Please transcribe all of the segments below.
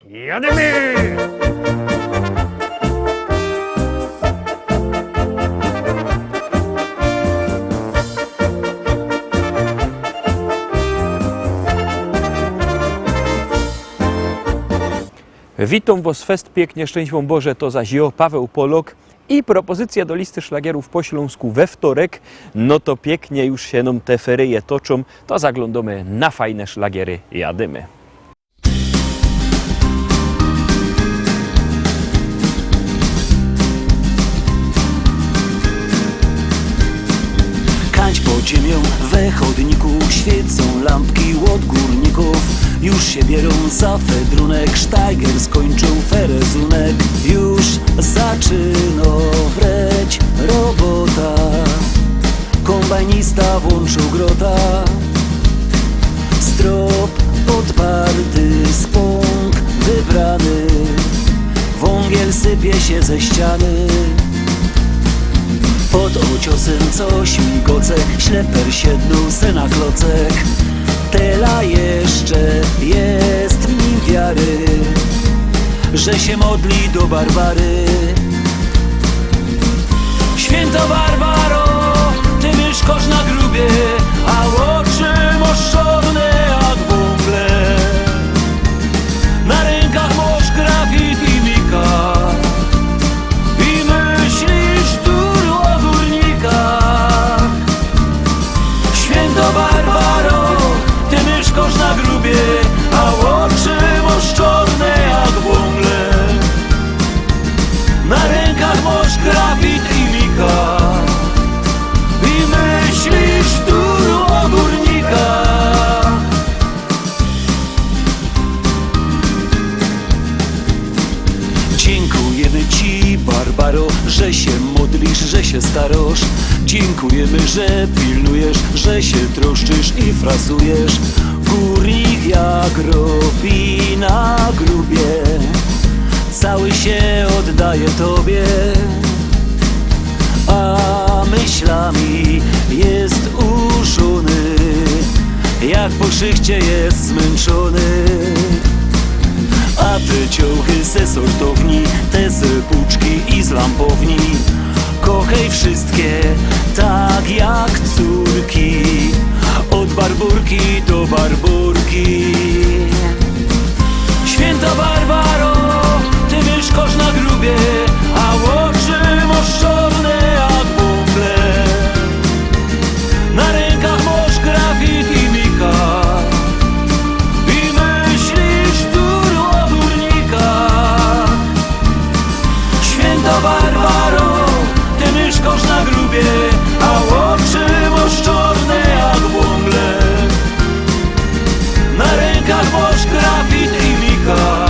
Jadymy! Witam Was fest pięknie, szczęść Wam Boże, to zaś ja, Paweł Polok i propozycja do listy szlagierów po śląsku we wtorek. No to pięknie już się nam te feryje toczą, to zaglądamy na fajne szlagiery, jadymy. Kańcz pod ziemią, we chodniku świecą lampki od górników. Już się bierą za fedrunek, sztajger skończył ferezunek. Już zaczyno wreć robota, kombajnista włączył grota. Strop podparty, spąk wybrany, wągiel sypie się ze ściany. Pod ociosem coś migoce, śleper siednął se na klocek. Tela jeszcze jest w nim wiary, że się modli do Barbary. Święto Barbaro, ty mieszkasz na grubie, a oczy masz czarne jak wągle. Na rękach masz grafit i mika i myślisz dur o górnikach. Święto Barbaro, ty mieszkasz na grubie, a oczy masz czarne jak wągle. Na rękach masz grafit i mika i myślisz dur o górnikach. Dziękujemy Ci, Barbaro, że się modlisz, że się starasz. Dziękujemy, że pilnujesz, że się troszczysz i frasujesz. Górnik jak robi na grubie, cały się oddaje Tobie, a myślami jest uszony, jak po szychcie jest zmęczony. A te ciuchy se sortowni, te se puczki i z lampowni, kochaj wszystkie tak jak córki, od Barburki do Barburki. Święta Barbaro, ty mieszkasz na grubie, a oczy masz czarne jak wągle. Na rękach masz grafit i mika i myślisz dur o górnikach. Święta Barbaro, ty mieszkasz na grubie, a oczy masz czarne jak wągle. Na rękach masz grafit i mika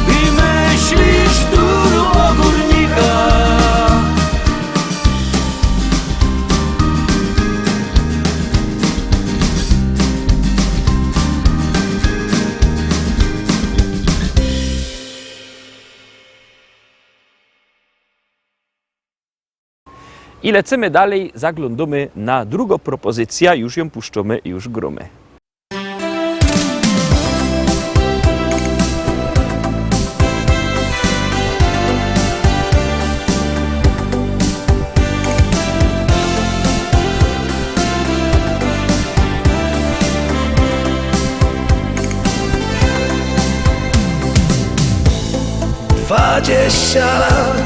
i myślisz dur o górnikach. I lecimy dalej, zaglądamy na drugą propozycję, już ją puszczamy, już gromy. Dwadzieścia lat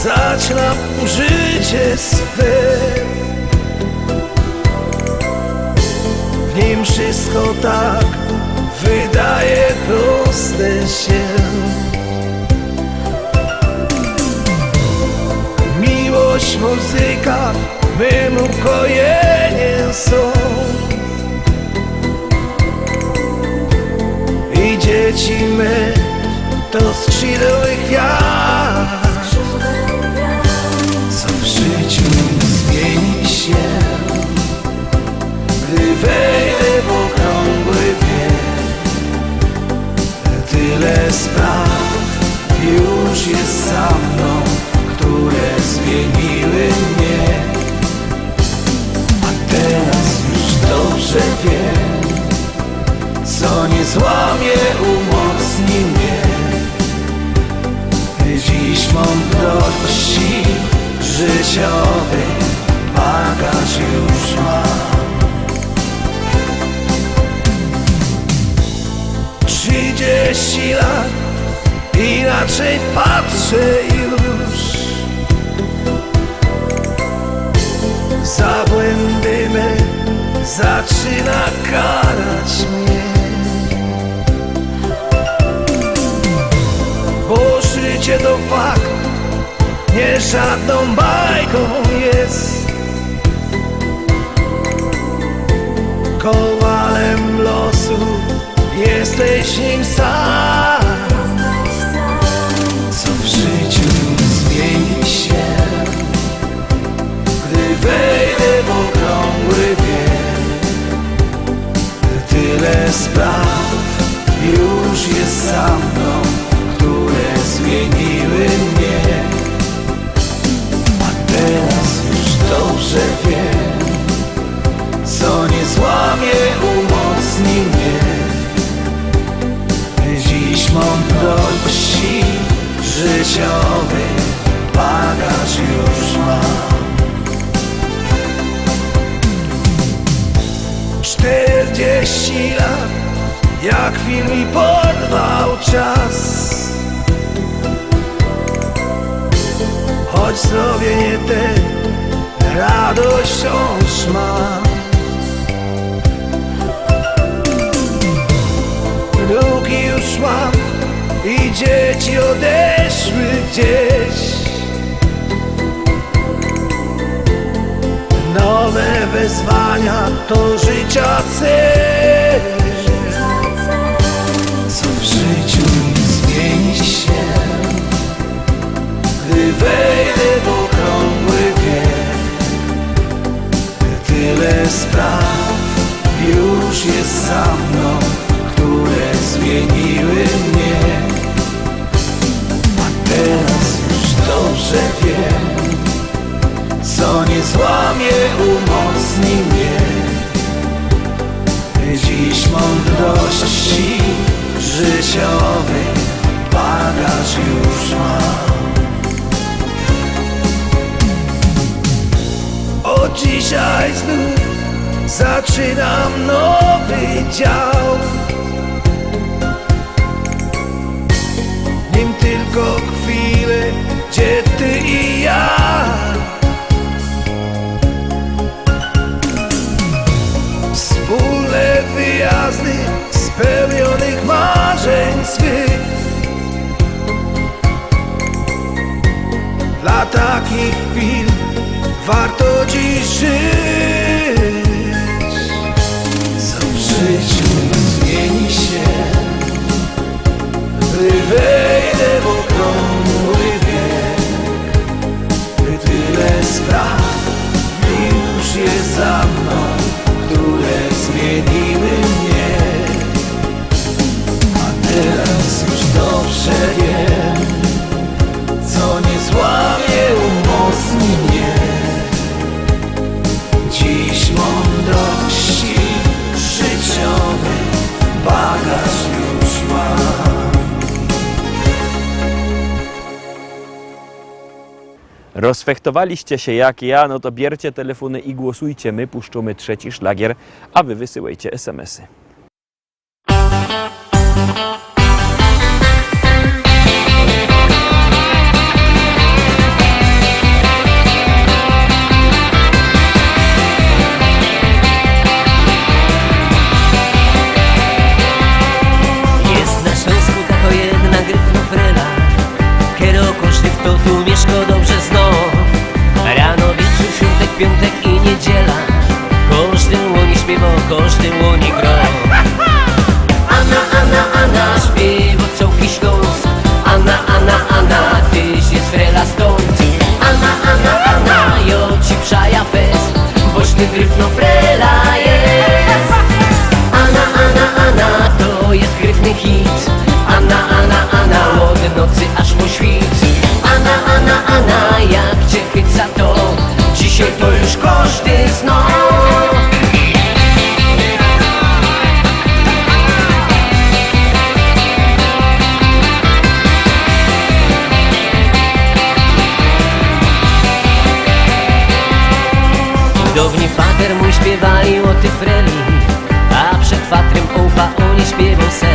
zaczynam życie swe, w nim wszystko tak wydaje proste się. Miłość, muzyka, mym ukojeniem są i dzieci me to skrzydły gwiazd. Co w życiu zmieni się, gdy wejdę w okrągły wiek. Tyle spraw już jest za mną, które zmieniły mnie. A teraz już dobrze wiem, co nie złamie, umocni 30 lat, inaczej patrzę już. Za błędy me zaczyna karać mnie, bo życie to fakt, nie żadną bajką jest. Kowalem losu jesteś nim sam. Co w życiu zmieni się, gdy wejdę w okrągły wiek. Tyle spraw już jest za mną, które zmieniły mnie. A teraz już dobrze wiem, co nie złamie, umocni mnie. Dziś mądrości życiowy bagaż już mam. 40 lat, jak film mi porwał czas. Choć zdrowie nie ten, radość wciąż mam. Wnuki już mam i dzieci odeszły gdzieś. Nowe wyzwania to życia cel. Co w życiu zmieni się, gdy wejdę w okrągły wiek. Tyle spraw już jest za mną, które zmieniły mnie. A teraz już dobrze wiem, co nie złamie, umocni mnie. Dziś mądrości życiowy bagaż już mam. Od dzisiaj znów zaczynam nowy dział. Nim tylko chwilę, gdzie ty i ja. Wspólne wyjazdy spełnionych marzeń swych. Dla takich chwil warto dziś żyć. Co w życiu zmieni się, gdy wejdę w okrągły wiek. Gdy tyle spraw już jest za mną, które zmieniły mnie. A teraz już dobrze wiem, co nie złamie, umocni mnie. Dziś mądrości życiowy bagaż już mam. Rozfechtowaliście się jak ja, no to bierzcie telefony i głosujcie. My puszczamy trzeci szlagier, a wy wysyłajcie SMS-y. Jest na Śląsku tako jedna gryfnofrela, kiero koszty w to tu mieszko dobrze zno. Rano, wieczór, świątek, piątek i niedziela, każdy łoni śpiewa, każdy łoni gro. Anna, Anna, Anna, śpiewa całki Śląsk. Anna, Anna, Anna, tyś jest frela stąd. Anna, Anna, Anna, jo ci przaja fest, boś ty gryfnofrela jest. Anna, Anna, Anna, to jest gryfny hit. Anna, Anna, Anna, od nocy aż po świt. Anna, Anna, Anna, jak cię chyca to, dzisiaj to już każdy zna. Dawni fater mój śpiewali o ty freli, a przed fatrem opa oni śpiewał se.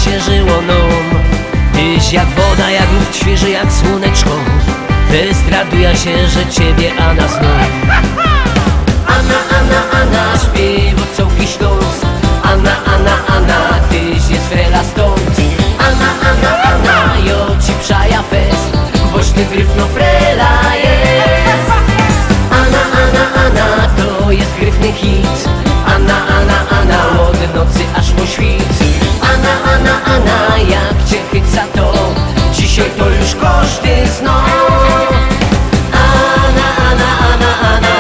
się żyło nam. Tyś jak woda, jak luft świeży, jak słoneczko. Test raduje się, że ciebie Anna znam. Anna, Anna, Anna, śpiewa całki Śląsk. Anna, Anna, Anna, tyś jest frela stąd. Anna, Anna, Anna, jo ci przaja fest, boś ty gryfno frela jest. Anna, Anna, Anna, to jest gryfny hit. Anna, Anna, Anna, od nocy aż po świt. Anna, Anna, Anna, jak cię chyca to dzisiaj to już koszty snu. Anna, Anna, Anna, Anna,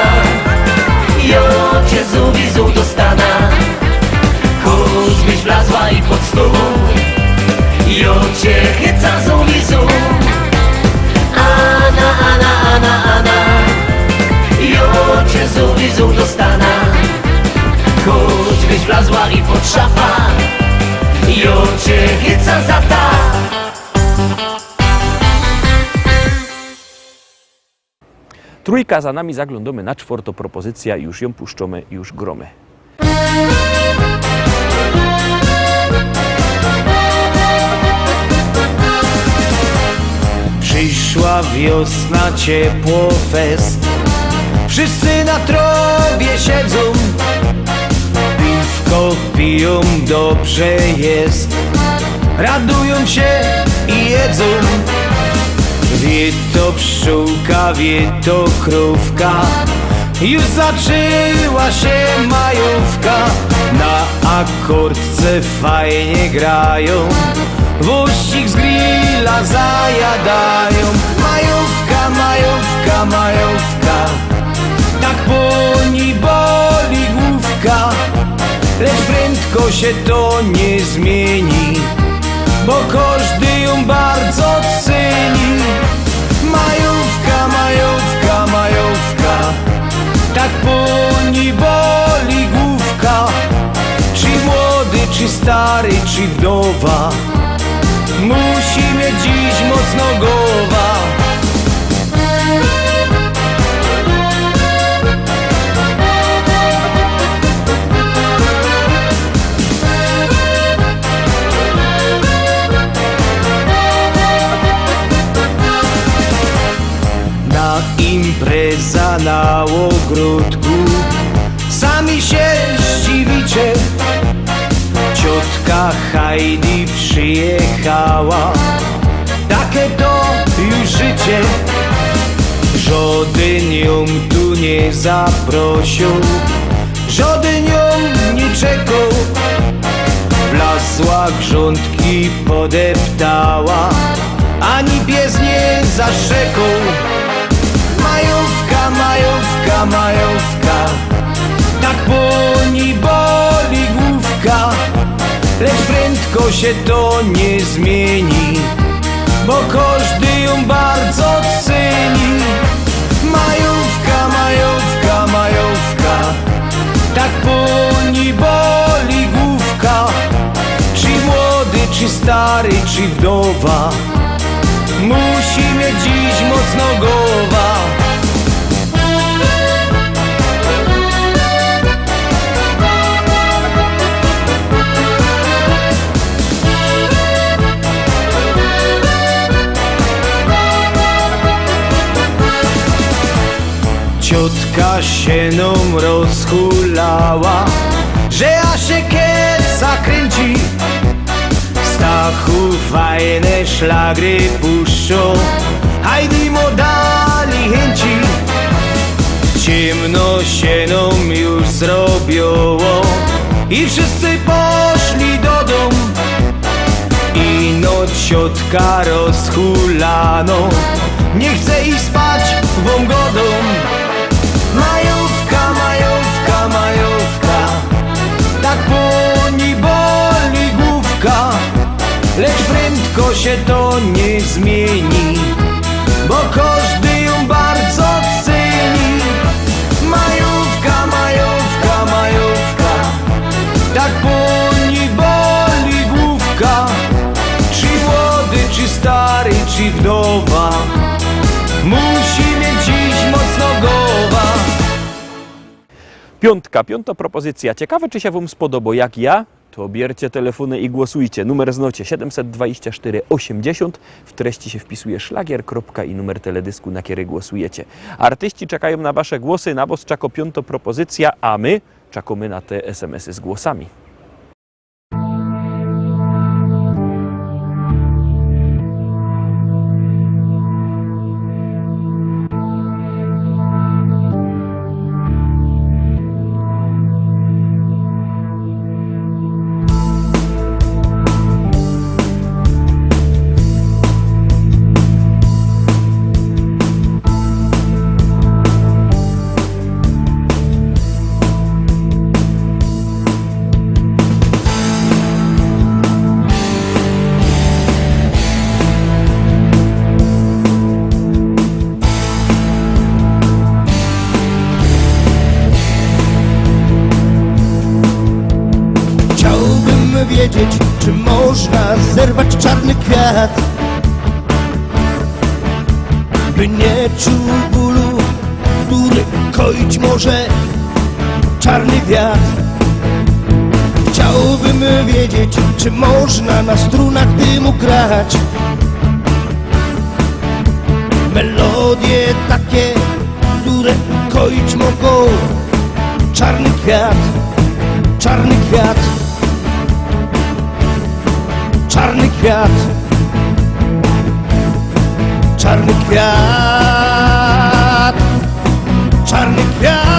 jo cię zuwizu do stana. Chodź byś wlazła i pod stół, jo cię chyca zuwizu. Anna, Anna, Anna, Anna, jo cię zuwizu do stana. Chodź byś wlazła i pod szafa, jo cię chyca za ta. Trójka za nami, zaglądamy na czwartą propozycja, już ją puszczamy, już gromy. Przyszła wiosna, ciepło fest. Wszyscy na trawie siedzą, piwko piją, dobrze jest. Radują się i jedzą. Wie to pszczółka, wie to krówka. Już zaczęła się majówka. Na akordce fajnie grają, wościk z grilla zajadają. Majówka, majówka, majówka, tak poni boli główka. Lecz prędko się to nie zmieni, bo każdy ją bardzo ceni. Majówka, majówka, majówka, tak poni boli główka. Czy młody, czy stary, czy wdowa, musi mieć dziś mocno głowa. Impreza na ogródku, sami się zdziwicie. Ciotka Heidi przyjechała, takie to już życie. Żaden ją tu nie zaprosił, żaden ją nie czekał. Wlazła grządki, podeptała, ani pies nie zaszczekał. Majówka, majówka, majówka, tak poni boli główka. Lecz prędko się to nie zmieni, bo każdy ją bardzo ceni. Majówka, majówka, majówka, tak poni boli główka. Czy młody, czy stary, czy wdowa, musi mieć dziś mocno głowa. Ciotka się nam rozhulała, że aż się kieca kręci. Stachu fajne szlagry puszczą, Heidi mu dali chęci. Ciemno się nam już zrobiło i wszyscy poszli do domu. Ino ciotka rozhulano, nie chce iść spać wam godą. Majówka, majówka, majówka, tak poni boli główka. Lecz prędko się to nie zmieni, bo każdy ją bardzo ceni. Majówka, majówka, majówka, tak poni boli główka. Czy młody, czy stary, czy wdowa, musi mieć dziś mocno głowa. Piąta propozycja. Ciekawe, czy się wam spodoba jak ja, To bierzcie telefony i głosujcie. Numer znocie 724 80. W treści się wpisuje szlagier, kropka i numer teledysku, na który głosujecie. Artyści czekają na wasze głosy, na was czako piąto propozycja, a my czekamy na te SMS-y z głosami. Wiedzieć, czy można zerwać czarny kwiat, by nie czuł bólu, który koić może czarny wiatr. Chciałbym wiedzieć, czy można na strunach dymu grać melodie takie, które koić mogą czarny kwiat, czarny kwiat. Czarny kwiat, czarny kwiat, czarny kwiat.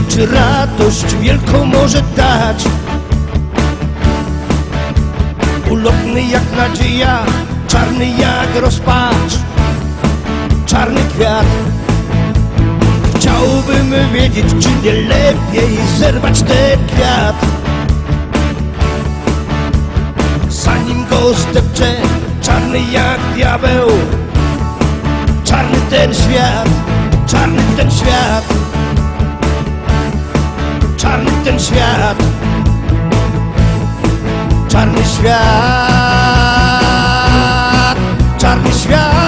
Czy radość wielką może dać ulotny jak nadzieja, czarny jak rozpacz, czarny kwiat. Chciałbym wiedzieć, czy nie lepiej zerwać ten kwiat, zanim go zdepcze, czarny jak diabeł, czarny ten świat, czarny ten świat. Czarny ten świat, czarny świat, czarny świat.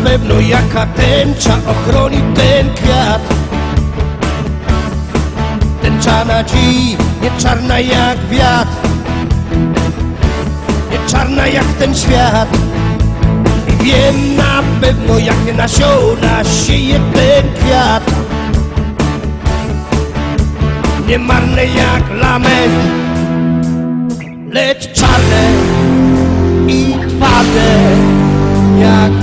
Pewno jaka tęcza ochroni ten kwiat. Tęcza nadziei, nie czarna jak wiatr, nie czarna jak ten świat. I wiem na pewno jakie nasiona sieje ten kwiat. Nie marne jak lament, lecz czarne i twarde jak